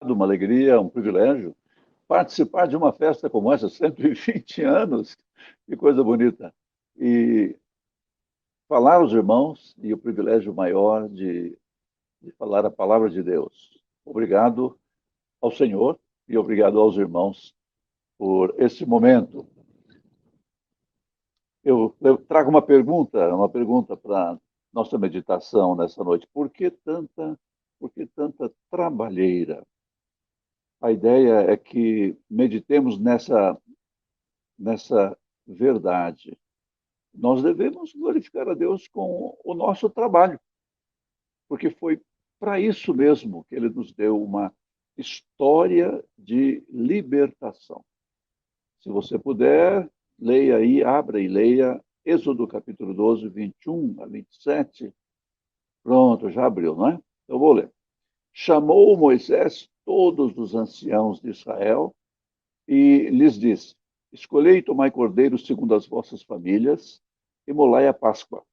uma alegria, um privilégio participar de uma festa como essa, 120 anos, que coisa bonita. E falar aos irmãos e o privilégio maior de falar a palavra de Deus. Obrigado ao Senhor e obrigado aos irmãos por esse momento. Eu trago uma pergunta para nossa meditação nessa noite. Por que tanta trabalheira? A ideia é que meditemos nessa verdade. Nós devemos glorificar a Deus com o nosso trabalho, porque foi para isso mesmo que Ele nos deu uma história de libertação. Se você puder, leia aí, abra e leia Êxodo capítulo 12, 21 a 27. Pronto, já abriu, não é? Eu vou ler. Chamou Moisés todos os anciãos de Israel e lhes disse: Escolhei e tomai cordeiros segundo as vossas famílias e molai a Páscoa.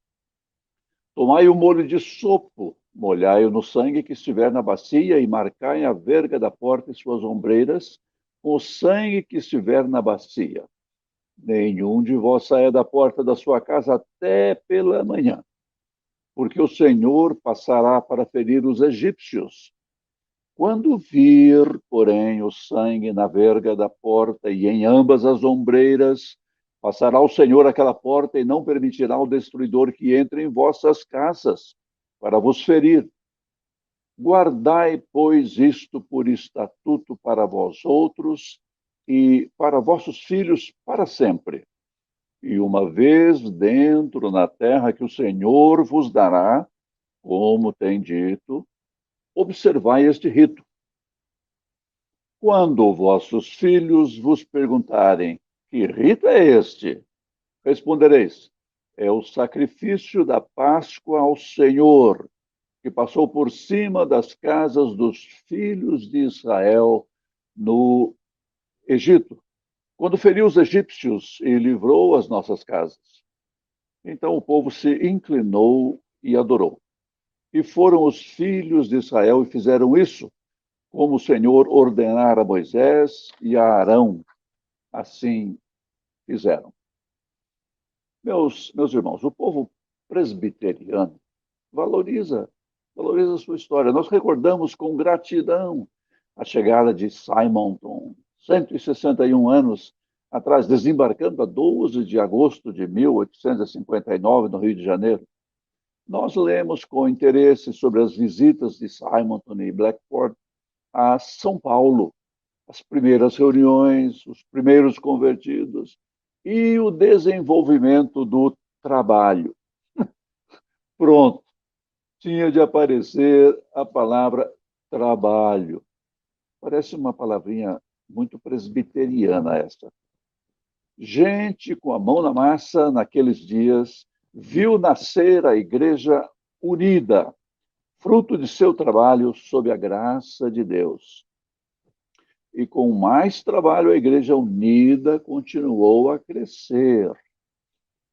Tomai o molho de sopo, molhai-o no sangue que estiver na bacia e marcai a verga da porta e suas ombreiras com o sangue que estiver na bacia. Nenhum de vós saia da porta da sua casa até pela manhã, porque o Senhor passará para ferir os egípcios. Quando vir, porém, o sangue na verga da porta e em ambas as ombreiras, passará o Senhor aquela porta e não permitirá ao destruidor que entre em vossas casas para vos ferir. Guardai, pois, isto por estatuto para vós outros e para vossos filhos para sempre. E uma vez dentro na terra que o Senhor vos dará, como tem dito, observai este rito. Quando vossos filhos vos perguntarem: que rito é este? Respondereis: é o sacrifício da Páscoa ao Senhor, que passou por cima das casas dos filhos de Israel no Egito, quando feriu os egípcios e livrou as nossas casas. Então o povo se inclinou e adorou. E foram os filhos de Israel e fizeram isso, como o Senhor ordenara a Moisés e a Arão. Assim fizeram. Meus irmãos, o povo presbiteriano valoriza a sua história. Nós recordamos com gratidão a chegada de Simonton, 161 anos atrás, desembarcando a 12 de agosto de 1859 no Rio de Janeiro. Nós lemos com interesse sobre as visitas de Simonton e Blackford a São Paulo, as primeiras reuniões, os primeiros convertidos e o desenvolvimento do trabalho. Pronto, tinha de aparecer a palavra trabalho. Parece uma palavrinha muito presbiteriana essa. Gente com a mão na massa naqueles dias viu nascer a igreja unida, fruto de seu trabalho sob a graça de Deus. E com mais trabalho, a igreja unida continuou a crescer.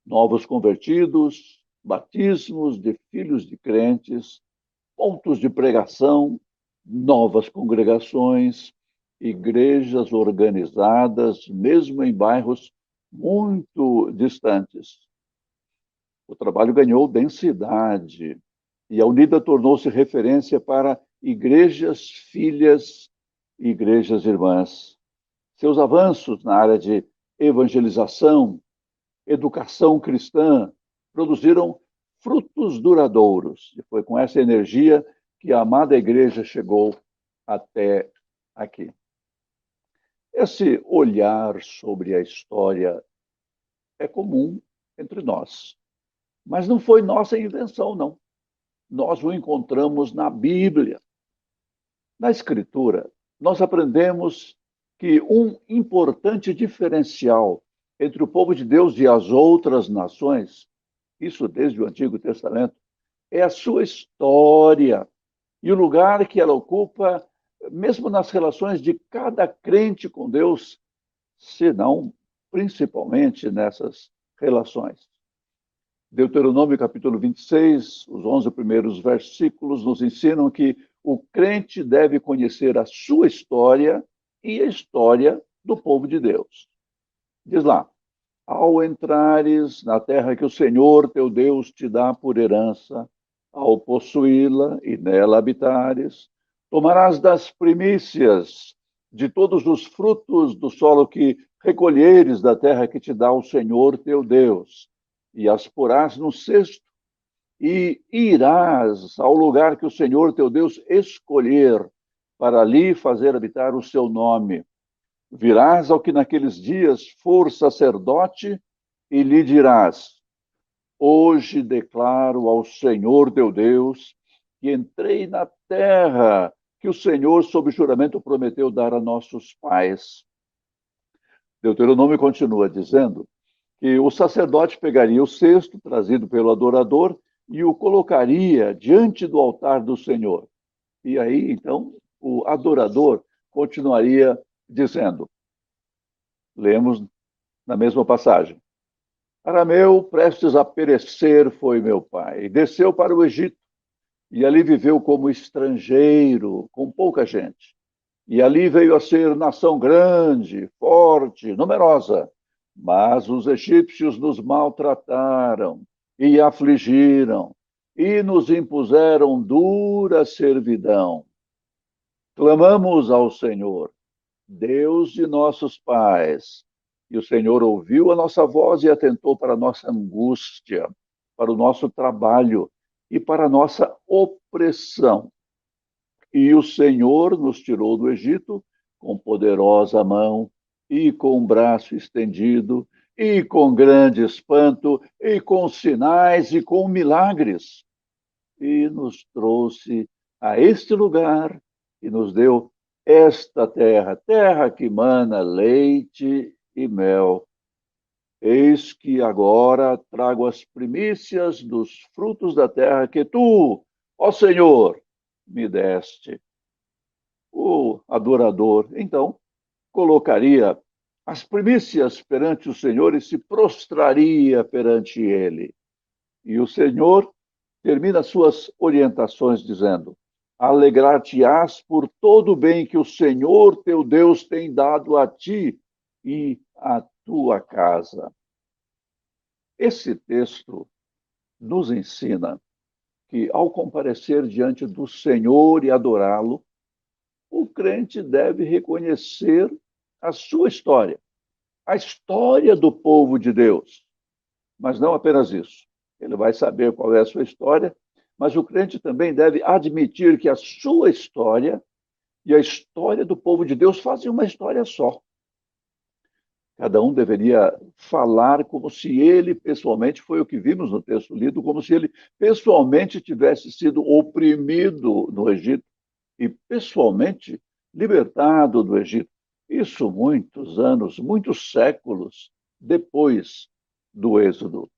Novos convertidos, batismos de filhos de crentes, pontos de pregação, novas congregações, igrejas organizadas, mesmo em bairros muito distantes. O trabalho ganhou densidade e a Unida tornou-se referência para igrejas filhas e igrejas irmãs. Seus avanços na área de evangelização, educação cristã, produziram frutos duradouros. E foi com essa energia que a amada igreja chegou até aqui. Esse olhar sobre a história é comum entre nós, mas não foi nossa invenção, não. Nós o encontramos na Bíblia. Na Escritura, nós aprendemos que um importante diferencial entre o povo de Deus e as outras nações, isso desde o Antigo Testamento, é a sua história e o lugar que ela ocupa, mesmo nas relações de cada crente com Deus, se não principalmente nessas relações. Deuteronômio capítulo 26, os 11 primeiros versículos nos ensinam que o crente deve conhecer a sua história e a história do povo de Deus. Diz lá: ao entrares na terra que o Senhor teu Deus te dá por herança, ao possuí-la e nela habitares, tomarás das primícias de todos os frutos do solo que recolheres da terra que te dá o Senhor teu Deus, e as porás no cesto, e irás ao lugar que o Senhor teu Deus escolher, para ali fazer habitar o seu nome. Virás ao que naqueles dias for sacerdote e lhe dirás: hoje declaro ao Senhor teu Deus que entrei na terra que o Senhor, sob juramento, prometeu dar a nossos pais. Deuteronômio continua dizendo que o sacerdote pegaria o cesto trazido pelo adorador e o colocaria diante do altar do Senhor. E aí, então, o adorador continuaria dizendo, lemos na mesma passagem: Arameu, prestes a perecer, foi meu pai. Desceu para o Egito e ali viveu como estrangeiro, com pouca gente. E ali veio a ser nação grande, forte, numerosa. Mas os egípcios nos maltrataram e afligiram e nos impuseram dura servidão. Clamamos ao Senhor, Deus de nossos pais, e o Senhor ouviu a nossa voz e atentou para a nossa angústia, para o nosso trabalho e para a nossa opressão. E o Senhor nos tirou do Egito com poderosa mão e com um braço estendido e com grande espanto e com sinais e com milagres. E nos trouxe a este lugar e nos deu esta terra, terra que mana leite e mel. Eis que agora trago as primícias dos frutos da terra que tu, ó Senhor, me deste. O adorador, então, colocaria as primícias perante o Senhor e se prostraria perante ele. E o Senhor termina suas orientações dizendo: alegrar-te-ás por todo o bem que o Senhor teu Deus tem dado a ti e à tua casa. Esse texto nos ensina que, ao comparecer diante do Senhor e adorá-lo, o crente deve reconhecer a sua história, a história do povo de Deus. Mas não apenas isso. Ele vai saber qual é a sua história, mas o crente também deve admitir que a sua história e a história do povo de Deus fazem uma história só. Cada um deveria falar como se ele pessoalmente, foi o que vimos no texto lido, como se ele pessoalmente tivesse sido oprimido no Egito e pessoalmente libertado do Egito. Isso muitos anos, muitos séculos depois do Êxodo.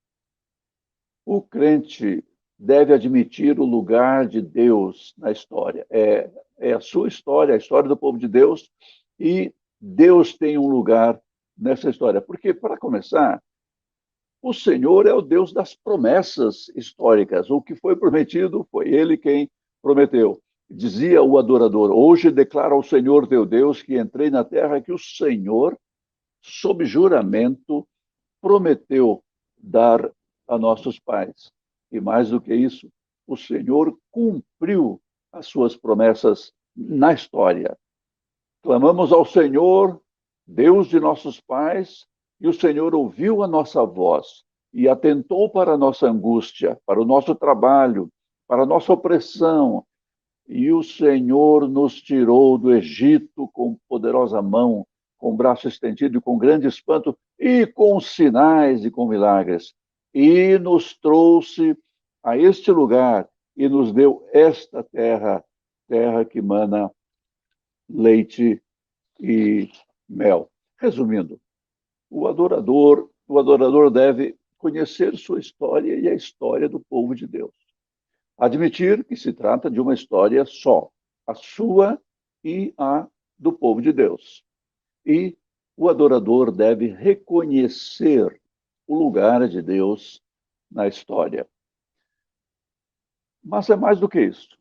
O crente deve admitir o lugar de Deus na história. É a sua história, a história do povo de Deus, e Deus tem um lugar nessa história. Porque, para começar, o Senhor é o Deus das promessas históricas. O que foi prometido foi Ele quem prometeu. Dizia o adorador: hoje declara ao Senhor teu Deus que entrei na terra que o Senhor, sob juramento, prometeu dar a nossos pais. E mais do que isso, o Senhor cumpriu as suas promessas na história. Clamamos ao Senhor, Deus de nossos pais, e o Senhor ouviu a nossa voz e atentou para a nossa angústia, para o nosso trabalho, para a nossa opressão. E o Senhor nos tirou do Egito com poderosa mão, com braço estendido e com grande espanto, e com sinais e com milagres. E nos trouxe a este lugar e nos deu esta terra, terra que mana leite e mel. Resumindo, o adorador deve conhecer sua história e a história do povo de Deus. Admitir que se trata de uma história só, a sua e a do povo de Deus. E o adorador deve reconhecer o lugar de Deus na história. Mas é mais do que isso.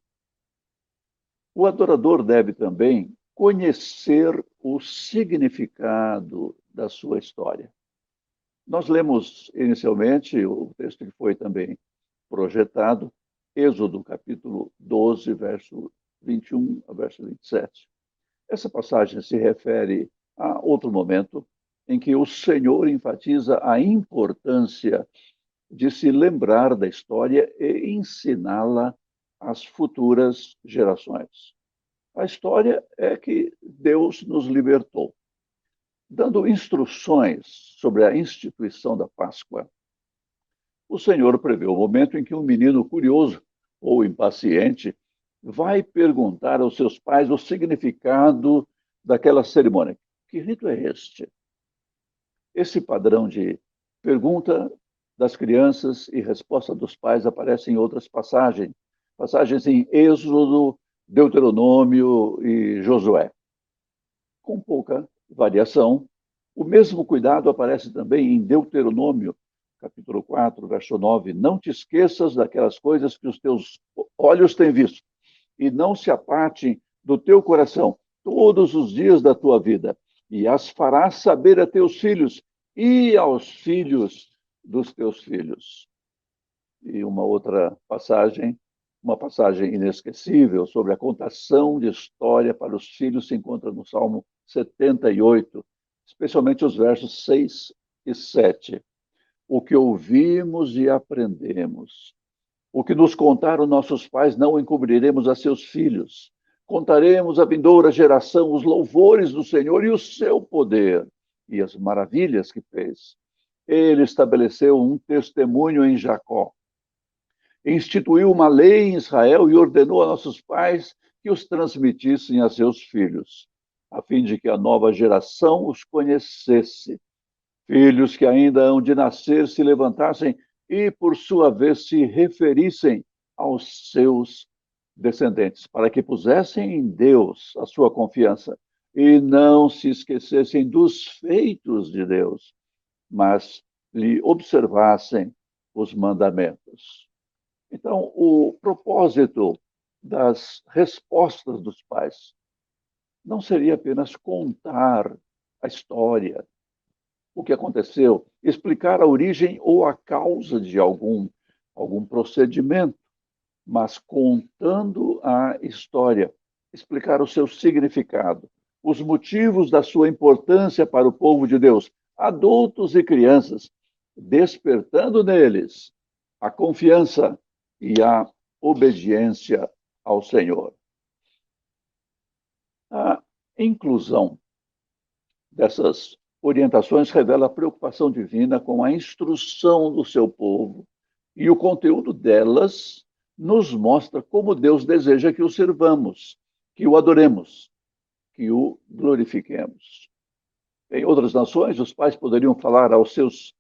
O adorador deve também conhecer o significado da sua história. Nós lemos inicialmente o texto que foi também projetado, Êxodo, capítulo 12, verso 21 a verso 27. Essa passagem se refere a outro momento em que o Senhor enfatiza a importância de se lembrar da história e ensiná-la às futuras gerações. A história é que Deus nos libertou, dando instruções sobre a instituição da Páscoa. O Senhor prevê o momento em que um menino curioso ou impaciente vai perguntar aos seus pais o significado daquela cerimônia. Que rito é este? Esse padrão de pergunta das crianças e resposta dos pais aparece em outras passagens em Êxodo, Deuteronômio e Josué. Com pouca variação, o mesmo cuidado aparece também em Deuteronômio, capítulo 4, verso 9. Não te esqueças daquelas coisas que os teus olhos têm visto, e não se apartem do teu coração todos os dias da tua vida, e as farás saber a teus filhos e aos filhos dos teus filhos. E uma passagem inesquecível sobre a contação de história para os filhos se encontra no Salmo 78, especialmente os versos 6 e 7. O que ouvimos e aprendemos, o que nos contaram nossos pais, não encobriremos a seus filhos. Contaremos à vindoura geração os louvores do Senhor e o seu poder e as maravilhas que fez. Ele estabeleceu um testemunho em Jacó, instituiu uma lei em Israel e ordenou a nossos pais que os transmitissem a seus filhos, a fim de que a nova geração os conhecesse. Filhos que ainda hão de nascer se levantassem e, por sua vez, se referissem aos seus descendentes, para que pusessem em Deus a sua confiança e não se esquecessem dos feitos de Deus, mas lhe observassem os mandamentos. Então, o propósito das respostas dos pais não seria apenas contar a história, o que aconteceu, explicar a origem ou a causa de algum procedimento, mas contando a história, explicar o seu significado, os motivos da sua importância para o povo de Deus, adultos e crianças, despertando neles a confiança e a obediência ao Senhor. A inclusão dessas orientações revela a preocupação divina com a instrução do seu povo, e o conteúdo delas nos mostra como Deus deseja que o servamos, que o adoremos, que o glorifiquemos. Em outras nações, os pais poderiam falar aos seus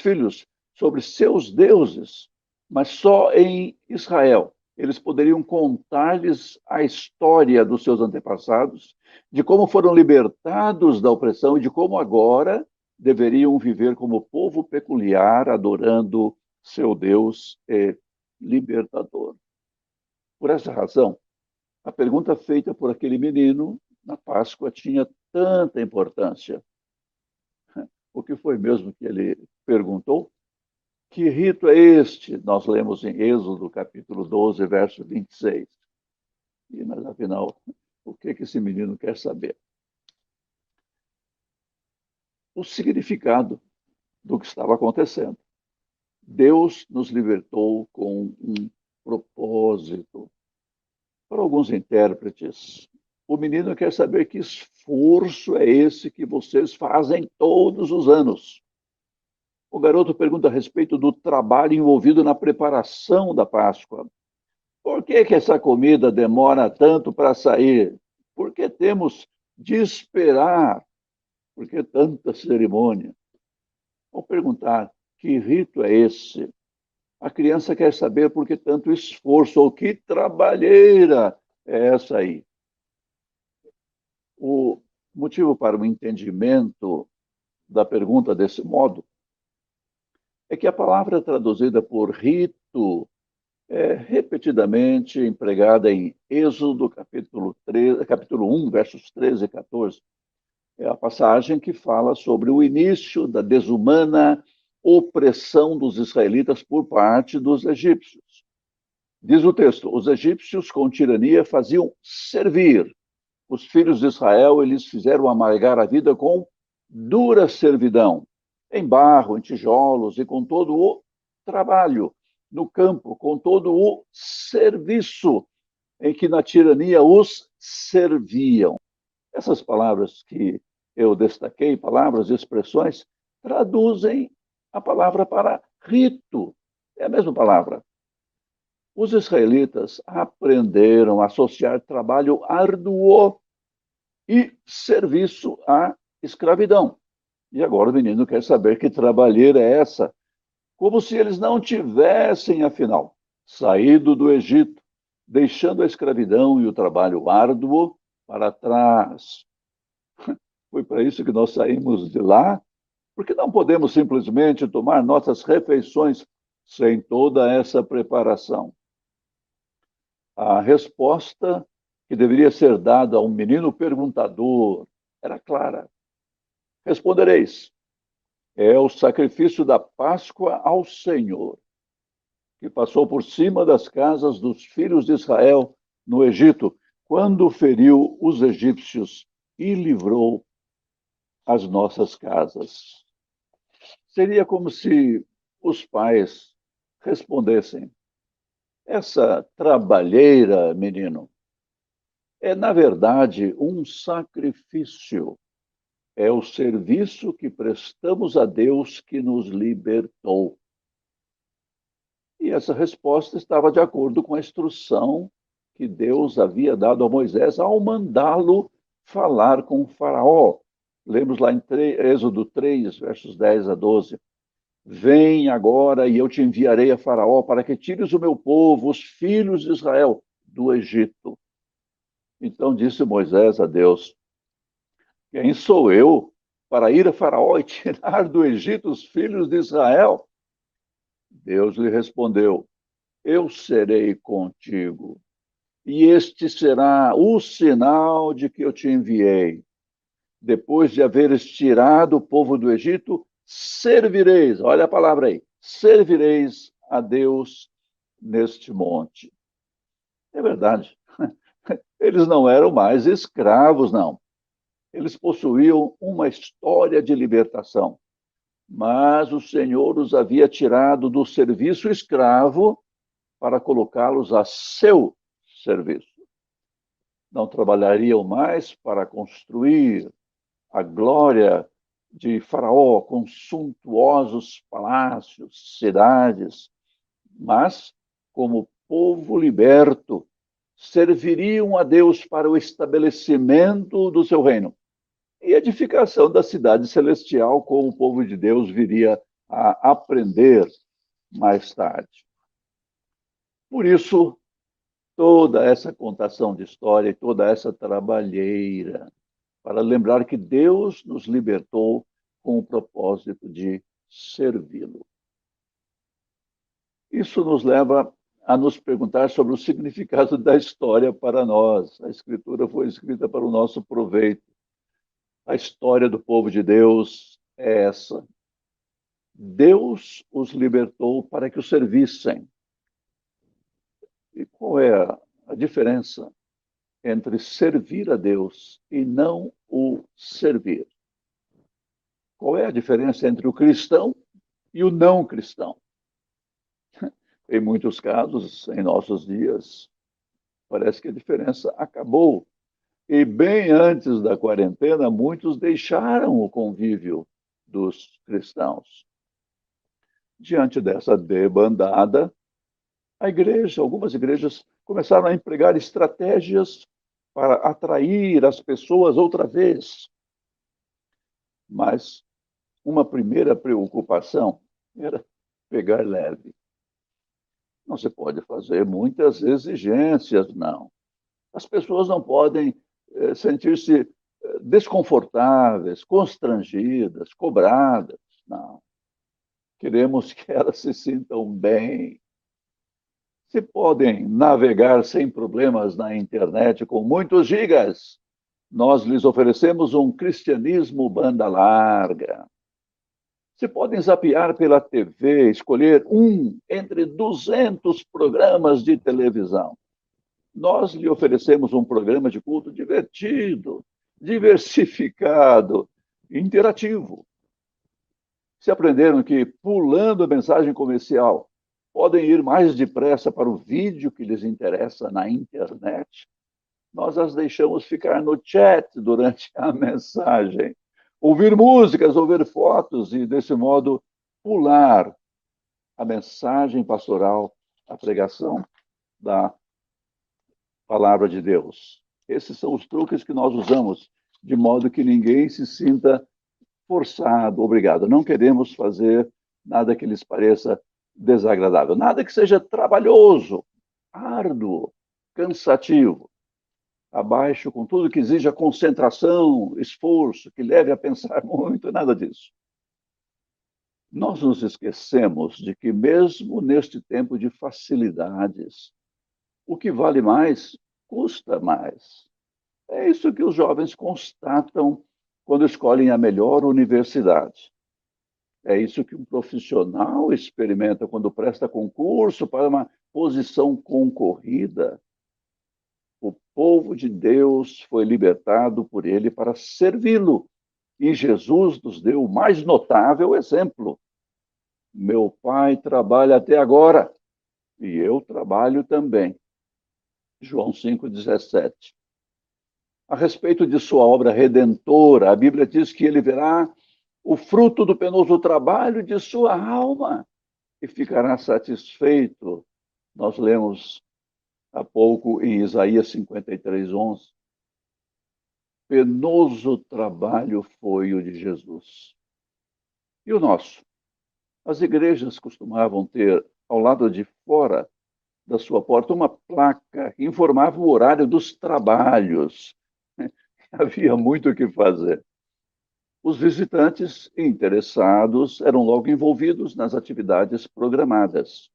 filhos sobre seus deuses, mas só em Israel eles poderiam contar-lhes a história dos seus antepassados, de como foram libertados da opressão e de como agora deveriam viver como povo peculiar, adorando seu Deus libertador. Por essa razão, a pergunta feita por aquele menino na Páscoa tinha tanta importância. O que foi mesmo que ele perguntou? Que rito é este? Nós lemos em Êxodo, capítulo 12, verso 26. Mas, afinal, o que esse menino quer saber? O significado do que estava acontecendo. Deus nos libertou com um propósito. Para alguns intérpretes, o menino quer saber que esforço é esse que vocês fazem todos os anos. O garoto pergunta a respeito do trabalho envolvido na preparação da Páscoa. Por que essa comida demora tanto para sair? Por que temos de esperar? Por que tanta cerimônia? Ao perguntar que rito é esse, a criança quer saber por que tanto esforço ou que trabalheira é essa aí. O motivo para o entendimento da pergunta desse modo é que a palavra traduzida por rito é repetidamente empregada em Êxodo, capítulo 1, versos 13 e 14. É a passagem que fala sobre o início da desumana opressão dos israelitas por parte dos egípcios. Diz o texto: os egípcios com tirania faziam servir os filhos de Israel, eles fizeram amargar a vida com dura servidão, em barro, em tijolos e com todo o trabalho no campo, com todo o serviço em que na tirania os serviam. Essas palavras que eu destaquei, palavras e expressões, traduzem a palavra para rito. É a mesma palavra. Os israelitas aprenderam a associar trabalho árduo e serviço à escravidão. E agora o menino quer saber que trabalheira é essa, como se eles não tivessem, afinal, saído do Egito, deixando a escravidão e o trabalho árduo para trás. Foi para isso que nós saímos de lá, porque não podemos simplesmente tomar nossas refeições sem toda essa preparação. A resposta que deveria ser dada a um menino perguntador era clara. Respondereis: é o sacrifício da Páscoa ao Senhor, que passou por cima das casas dos filhos de Israel no Egito, quando feriu os egípcios e livrou as nossas casas. Seria como se os pais respondessem: essa trabalheira, menino, é, na verdade, um sacrifício. É o serviço que prestamos a Deus que nos libertou. E essa resposta estava de acordo com a instrução que Deus havia dado a Moisés ao mandá-lo falar com o Faraó. Lemos lá em Êxodo 3, versos 10 a 12. Vem agora e eu te enviarei a Faraó para que tires o meu povo, os filhos de Israel, do Egito. Então disse Moisés a Deus: quem sou eu para ir a Faraó e tirar do Egito os filhos de Israel? Deus lhe respondeu: eu serei contigo, e este será o sinal de que eu te enviei. Depois de haveres tirado o povo do Egito, servireis, olha a palavra aí, servireis a Deus neste monte. É verdade, eles não eram mais escravos, não. Eles possuíam uma história de libertação, mas o Senhor os havia tirado do serviço escravo para colocá-los a seu serviço. Não trabalhariam mais para construir a glória de Faraó com suntuosos palácios, cidades, mas, como povo liberto, serviriam a Deus para o estabelecimento do seu reino e edificação da cidade celestial, como o povo de Deus viria a aprender mais tarde. Por isso, toda essa contação de história e toda essa trabalheira, para lembrar que Deus nos libertou com o propósito de servi-lo. Isso nos leva a nos perguntar sobre o significado da história para nós. A Escritura foi escrita para o nosso proveito. A história do povo de Deus é essa. Deus os libertou para que o servissem. E qual é a diferença entre servir a Deus e não o servir? Qual é a diferença entre o cristão e o não cristão? Em muitos casos, em nossos dias, parece que a diferença acabou. E bem antes da quarentena, muitos deixaram o convívio dos cristãos. Diante dessa debandada, algumas igrejas começaram a empregar estratégias para atrair as pessoas outra vez. Mas uma primeira preocupação era pegar leve. Não se pode fazer muitas exigências, não. As pessoas não podem sentir-se desconfortáveis, constrangidas, cobradas. Não. Queremos que elas se sintam bem. Se podem navegar sem problemas na internet com muitos gigas, nós lhes oferecemos um cristianismo banda larga. Se podem zapear pela TV, escolher um entre 200 programas de televisão, nós lhe oferecemos um programa de culto divertido, diversificado, interativo. Se aprenderam que, pulando a mensagem comercial, podem ir mais depressa para o vídeo que lhes interessa na internet, nós as deixamos ficar no chat durante a mensagem, ouvir músicas, ouvir fotos e, desse modo, pular a mensagem pastoral, a pregação da palavra de Deus. Esses são os truques que nós usamos, de modo que ninguém se sinta forçado, obrigado. Não queremos fazer nada que lhes pareça desagradável, nada que seja trabalhoso, árduo, cansativo, abaixo com tudo que exija concentração, esforço, que leve a pensar muito, nada disso. Nós nos esquecemos de que mesmo neste tempo de facilidades, o que vale mais custa mais. É isso que os jovens constatam quando escolhem a melhor universidade. É isso que um profissional experimenta quando presta concurso para uma posição concorrida. O povo de Deus foi libertado por ele para servi-lo. E Jesus nos deu o mais notável exemplo. Meu pai trabalha até agora e eu trabalho também. João 5,17. A respeito de sua obra redentora, a Bíblia diz que ele verá o fruto do penoso trabalho de sua alma e ficará satisfeito. Nós lemos há pouco em Isaías 53:11. Penoso trabalho foi o de Jesus. E o nosso? As igrejas costumavam ter, ao lado de fora da sua porta, uma placa que informava o horário dos trabalhos. Havia muito o que fazer. Os visitantes interessados eram logo envolvidos nas atividades programadas.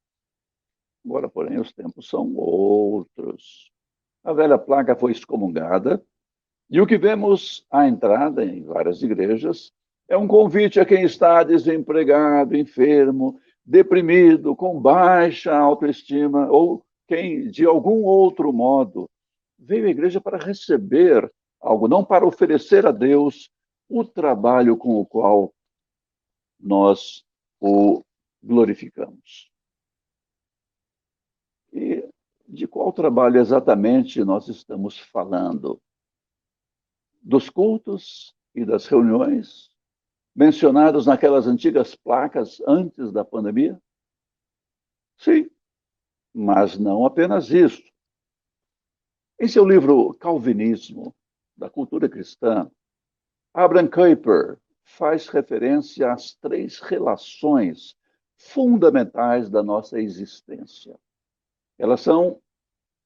Agora, porém, os tempos são outros. A velha placa foi excomungada e o que vemos à entrada em várias igrejas é um convite a quem está desempregado, enfermo, deprimido, com baixa autoestima ou quem, de algum outro modo, veio à igreja para receber algo, não para oferecer a Deus o trabalho com o qual nós o glorificamos. E de qual trabalho exatamente nós estamos falando? Dos cultos e das reuniões mencionados naquelas antigas placas antes da pandemia? Sim, mas não apenas isso. Em seu livro Calvinismo, da Cultura Cristã, Abraham Kuyper faz referência às 3 relações fundamentais da nossa existência. Elas são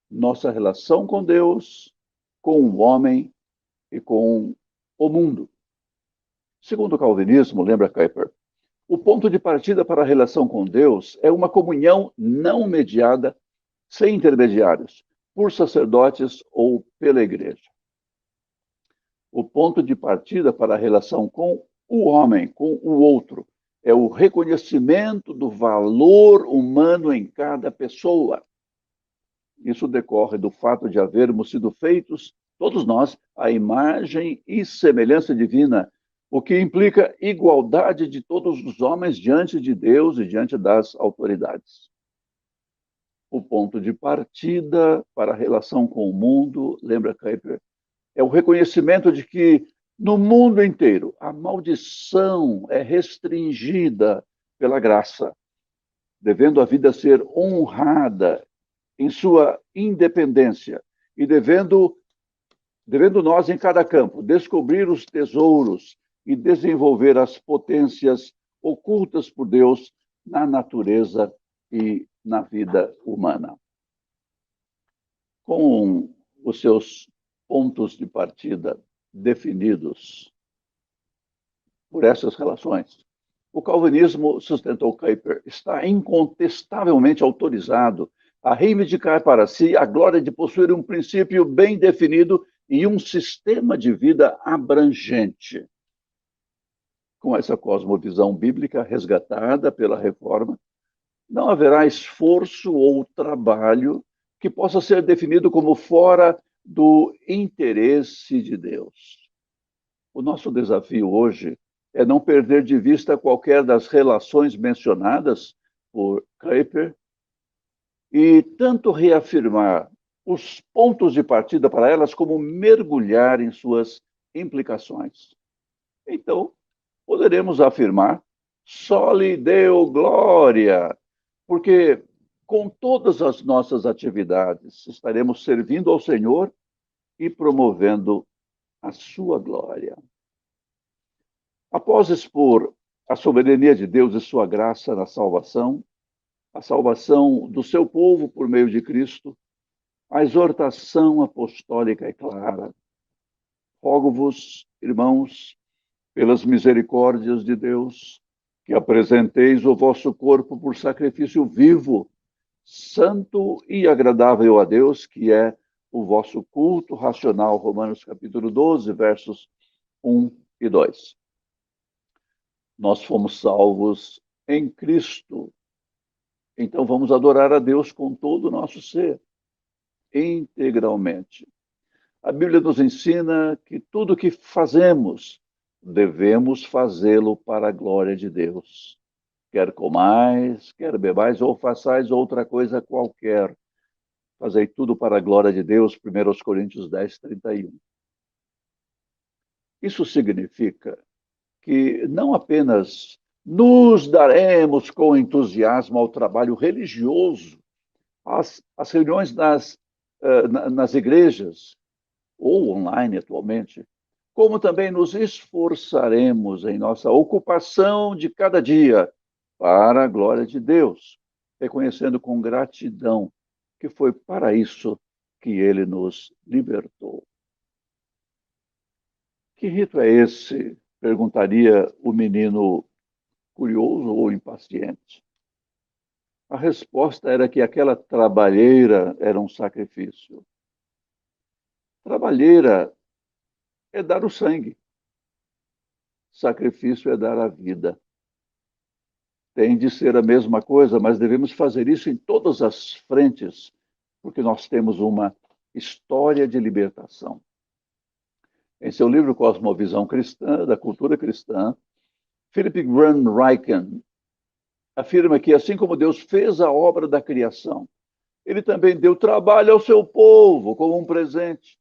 nossa relação com Deus, com o homem e com o mundo. Segundo o calvinismo, lembra Kuyper, o ponto de partida para a relação com Deus é uma comunhão não mediada, sem intermediários, por sacerdotes ou pela igreja. O ponto de partida para a relação com o homem, com o outro, é o reconhecimento do valor humano em cada pessoa. Isso decorre do fato de havermos sido feitos, todos nós, à imagem e semelhança divina, o que implica igualdade de todos os homens diante de Deus e diante das autoridades. O ponto de partida para a relação com o mundo, lembra Kuyper, é o reconhecimento de que no mundo inteiro a maldição é restringida pela graça, devendo a vida ser honrada em sua independência e devendo nós, em cada campo, descobrir os tesouros e desenvolver as potências ocultas por Deus na natureza e na vida humana. Com os seus pontos de partida definidos por essas relações, o calvinismo, sustentou Kuyper, está incontestavelmente autorizado a reivindicar para si a glória de possuir um princípio bem definido e um sistema de vida abrangente. Com essa cosmovisão bíblica resgatada pela Reforma, não haverá esforço ou trabalho que possa ser definido como fora do interesse de Deus. O nosso desafio hoje é não perder de vista qualquer das relações mencionadas por Kuyper e tanto reafirmar os pontos de partida para elas, como mergulhar em suas implicações. Então, poderemos afirmar, soli Deo glória, porque com todas as nossas atividades estaremos servindo ao Senhor e promovendo a sua glória. Após expor a soberania de Deus e sua graça na salvação, a salvação do seu povo por meio de Cristo, a exortação apostólica é clara. Rogo-vos, irmãos, pelas misericórdias de Deus, que apresenteis o vosso corpo por sacrifício vivo, santo e agradável a Deus, que é o vosso culto racional. Romanos capítulo 12, versos 1 e 2. Nós fomos salvos em Cristo. Então vamos adorar a Deus com todo o nosso ser, integralmente. A Bíblia nos ensina que tudo o que fazemos, devemos fazê-lo para a glória de Deus. Quer comais, quer bebais, ou façais outra coisa qualquer. Fazei tudo para a glória de Deus, 1 Coríntios 10, 31. Isso significa que não apenas nos daremos com entusiasmo ao trabalho religioso, às reuniões nas igrejas, ou online atualmente, como também nos esforçaremos em nossa ocupação de cada dia para a glória de Deus, reconhecendo com gratidão que foi para isso que ele nos libertou. Que rito é esse? Perguntaria o menino curioso ou impaciente. A resposta era que aquela trabalheira era um sacrifício. Trabalheira é dar o sangue. Sacrifício é dar a vida. Tem de ser a mesma coisa, mas devemos fazer isso em todas as frentes, porque nós temos uma história de libertação. Em seu livro Cosmovisão Cristã, da Cultura Cristã, Philip Graham Ryken afirma que, assim como Deus fez a obra da criação, ele também deu trabalho ao seu povo como um presente.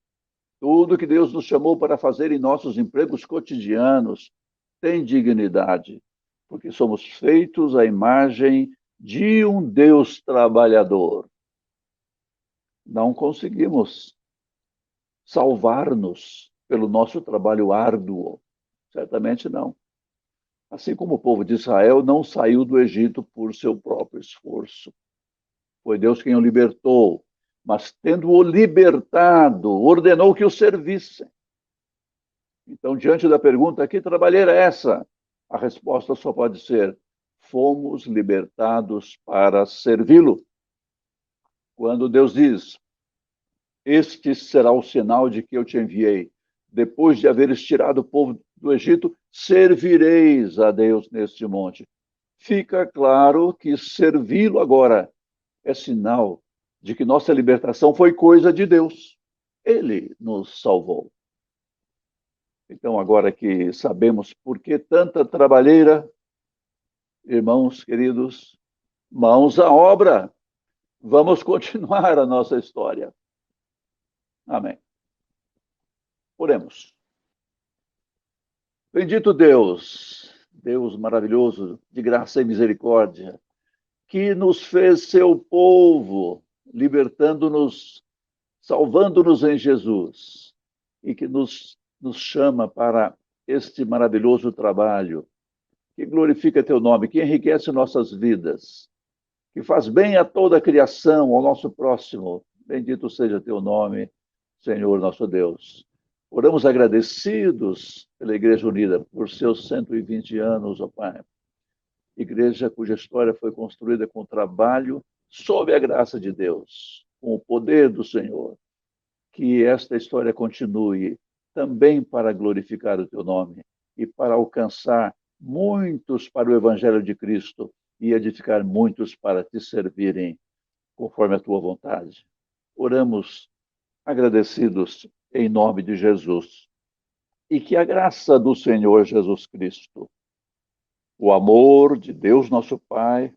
Tudo que Deus nos chamou para fazer em nossos empregos cotidianos tem dignidade, porque somos feitos à imagem de um Deus trabalhador. Não conseguimos salvar-nos pelo nosso trabalho árduo, certamente não. Assim como o povo de Israel não saiu do Egito por seu próprio esforço. Foi Deus quem o libertou, mas tendo-o libertado, ordenou que o servissem. Então, diante da pergunta, que trabalheira é essa? A resposta só pode ser, fomos libertados para servi-lo. Quando Deus diz, este será o sinal de que eu te enviei, depois de haveres tirado o povo do Egito, servireis a Deus neste monte. Fica claro que servi-lo agora é sinal de que nossa libertação foi coisa de Deus. Ele nos salvou. Então, agora que sabemos por que tanta trabalheira, irmãos queridos, mãos à obra. Vamos continuar a nossa história. Amém. Oremos. Bendito Deus, Deus maravilhoso, de graça e misericórdia, que nos fez seu povo, libertando-nos, salvando-nos em Jesus, e que nos chama para este maravilhoso trabalho, que glorifica teu nome, que enriquece nossas vidas, que faz bem a toda a criação, ao nosso próximo. Bendito seja teu nome, Senhor nosso Deus. Oramos agradecidos pela Igreja Unida, por seus 120 anos, ó Pai. Igreja cuja história foi construída com trabalho, sob a graça de Deus, com o poder do Senhor, que esta história continue também para glorificar o teu nome e para alcançar muitos para o Evangelho de Cristo e edificar muitos para te servirem conforme a tua vontade. Oramos agradecidos em nome de Jesus. E que a graça do Senhor Jesus Cristo, o amor de Deus nosso Pai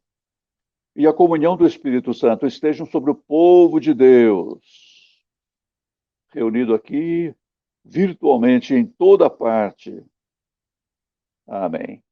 e a comunhão do Espírito Santo estejam sobre o povo de Deus, reunido aqui virtualmente em toda parte. Amém.